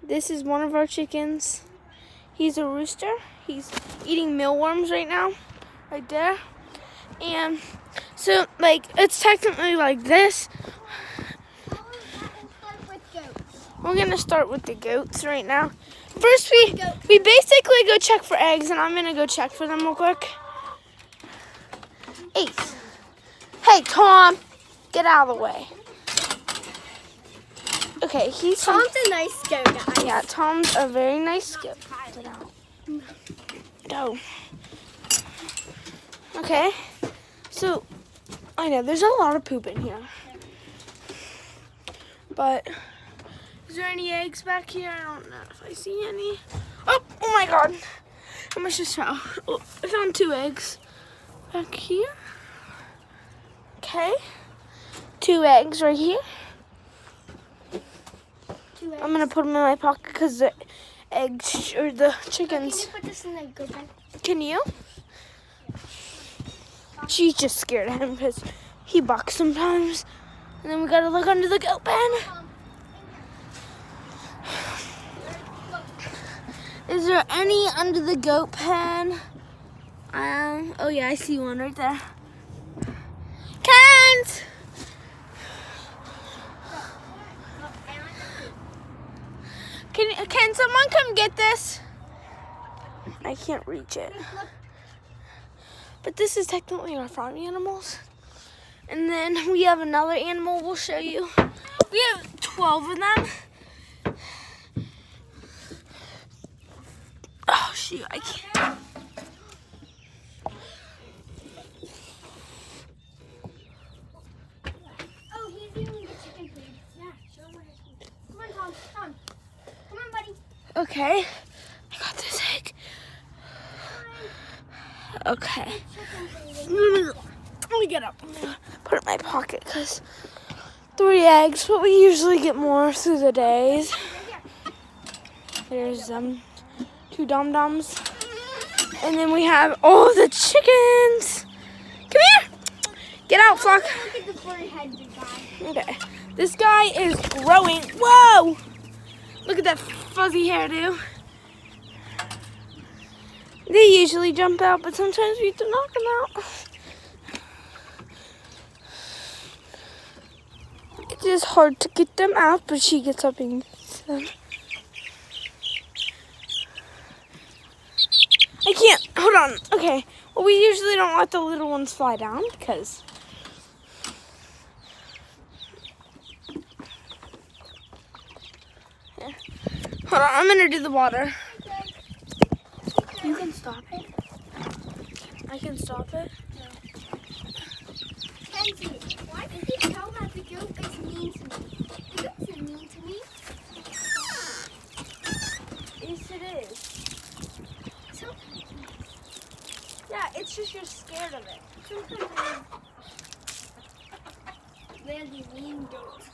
This is one of our chickens. He's a rooster. He's eating mealworms right now, right there. And so, like, it's technically like this. We're gonna start with the goats right now. First, we basically go check for eggs, and I'm gonna go check for them real quick. Ace. Hey, Tom, get out of the way. Okay, Tom's a nice goat, guys. Yeah, Tom's a very nice goat. Get out. No. Okay, so I know there's a lot of poop in here, but is there any eggs back here? I don't know if I see any. Oh my God! How much just fell? Oh, I found 2 eggs back here. Okay, 2 eggs right here. 2 eggs. I'm gonna put them in my pocket because the eggs or the chickens. Can you put this in the goat pen? Can you? She's just scared of him because he bucks sometimes. And then we gotta look under the goat pen. Is there any under the goat pen? Oh yeah, I see one right there. Kent! Can someone come get this? I can't reach it. But this is technically our farm animals. And then we have another animal we'll show you. We have 12 of them. Oh shoot, I can't. Oh, he's eating the chicken food. Yeah, show him where his food. Come on, Tom. Tom. Come on, buddy. Okay, I got this egg. Okay. Let me get up. I'm gonna put it in my pocket because 3 eggs, but we usually get more through the days. There's 2 dom-doms. And then we have all the chickens. Come here. Get out, Flock. Look at the forehead, big guy. Okay. This guy is growing. Whoa! Look at that fuzzy hairdo. They usually jump out, but sometimes we have to knock them out. It is hard to get them out, but she gets up and gets them. I can't. Hold on. Okay. Well, we usually don't let the little ones fly down because... Yeah. Hold on. I'm going to do the water. You can stop it. I can stop it. Kenzie, why did you tell that the goat is mean to me? The goat isn't mean to me. Yes, it is. So, Yeah, it's just you're scared of it. sometimes they're the mean goats.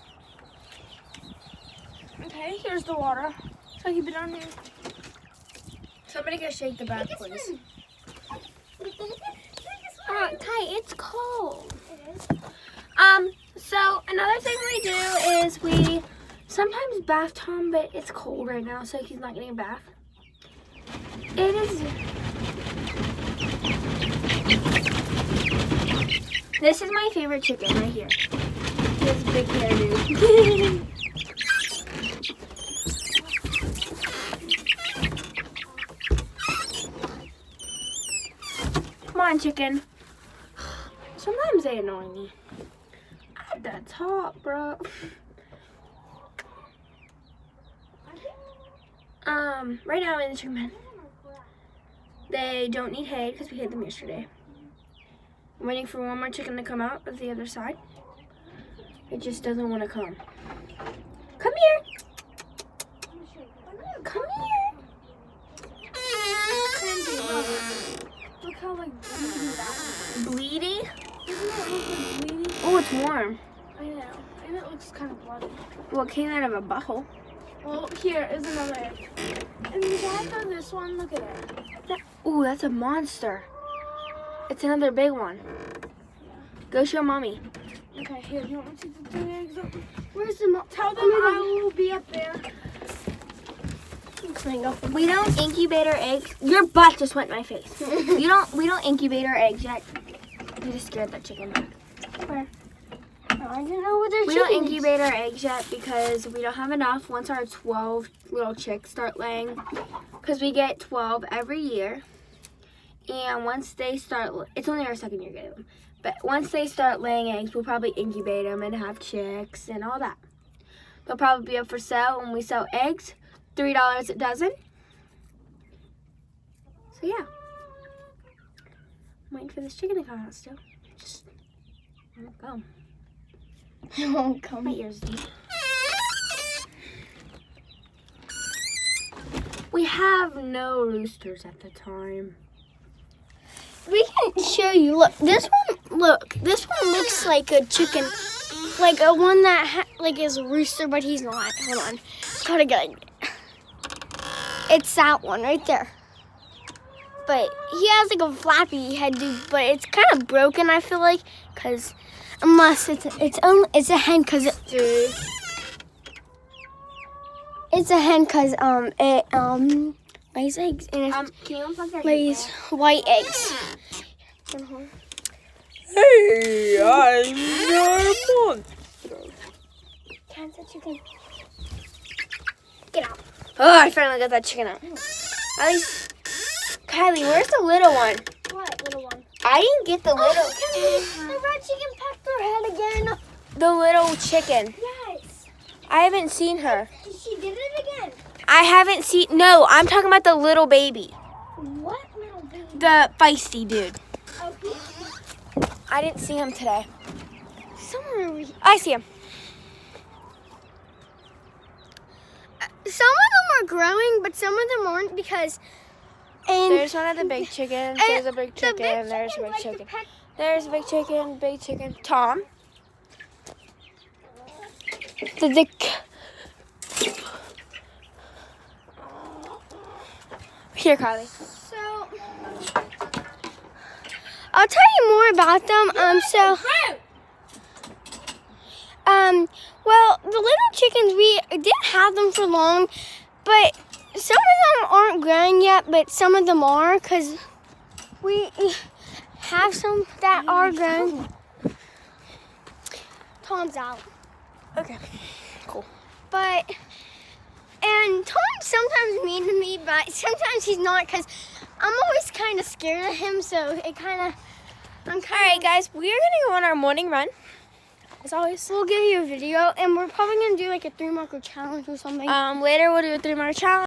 Okay, here's the water. So keep it on here. Somebody go shake the bag, please. Kai, it's cold. It is. So another thing we do is we sometimes bath Tom, but it's cold right now, so he's not getting a bath. It is. This is my favorite chicken right here. He has big hair, dude. Come on, chicken. Sometimes they annoy me. At the top, bro. Right now in the chicken pen. They don't need hay because we hid them yesterday. I'm waiting for one more chicken to come out of the other side. It just doesn't want to come. Come here. Come here. Look how like bleedy that is. Bleedy? Doesn't that look like bleedy? Oh, it's warm. I know. And it looks kind of bloody. Well, it came out of a butthole. Well, here is another egg. And the back of this one, look at it. Ooh, that's a monster. It's another big one. Go show mommy. Okay, here, do you want me to take the 3 eggs up? Where's the mom? Tell them I will be up there. We don't incubate our eggs. Your butt just went in my face. We don't incubate our eggs yet. You just scared that chicken back. Where? Oh, I didn't know where their We chicken don't is. incubate our eggs yet because we don't have enough once our 12 little chicks start laying. Because we get 12 every year. And once they start, it's only our second year getting them. But once they start laying eggs, we'll probably incubate them and have chicks and all that. They'll probably be up for sale when we sell eggs. $3 a dozen. So yeah. I'm waiting for this chicken to come out still. Just won't come. It won't come. My ears deep. We have no roosters at the time. We can show you. Look, this one. Look, this one looks like a chicken, like a one that like is a rooster, but he's not. Hold on, gotta get. It's that one right there. But he has like a flappy head, dude. But it's kind of broken. I feel like, cause unless it's a hen, cause it's a hen, cause it lays eggs and it Can you unplug that? lays white eggs. Hey, I'm your monster. Can't touch chicken. Get out. Oh, I finally got that chicken out. At least, Kylie, where's the little one? What little one? I didn't get the little. The red chicken pecked her head again. The little chicken. Yes. I haven't seen her. She did it again. I haven't seen. No, I'm talking about the little baby. What little baby? The feisty dude. Oh, I didn't see him today. somewhere over here. I see him. Some of them are growing, but some of them aren't because. And There's one of the big chickens. There's a big the chicken. There's a big like to chicken. peck- There's a big chicken. Big chicken. Tom. The dick. Here, Kylie. So I'll tell you more about them. Well, the little chickens, we didn't have them for long, but some of them aren't growing yet, but some of them are, because we have some that are growing. Tom's out. Okay. Cool. But, and Tom's sometimes mean to me, but sometimes he's not, because I'm always kind of scared of him, so it kind of, I'm kind All right, guys. We are gonna go on our morning run. As always. We'll give you a video, and we're probably going to do like a 3-marker challenge or something. Later we'll do a 3-mark challenge.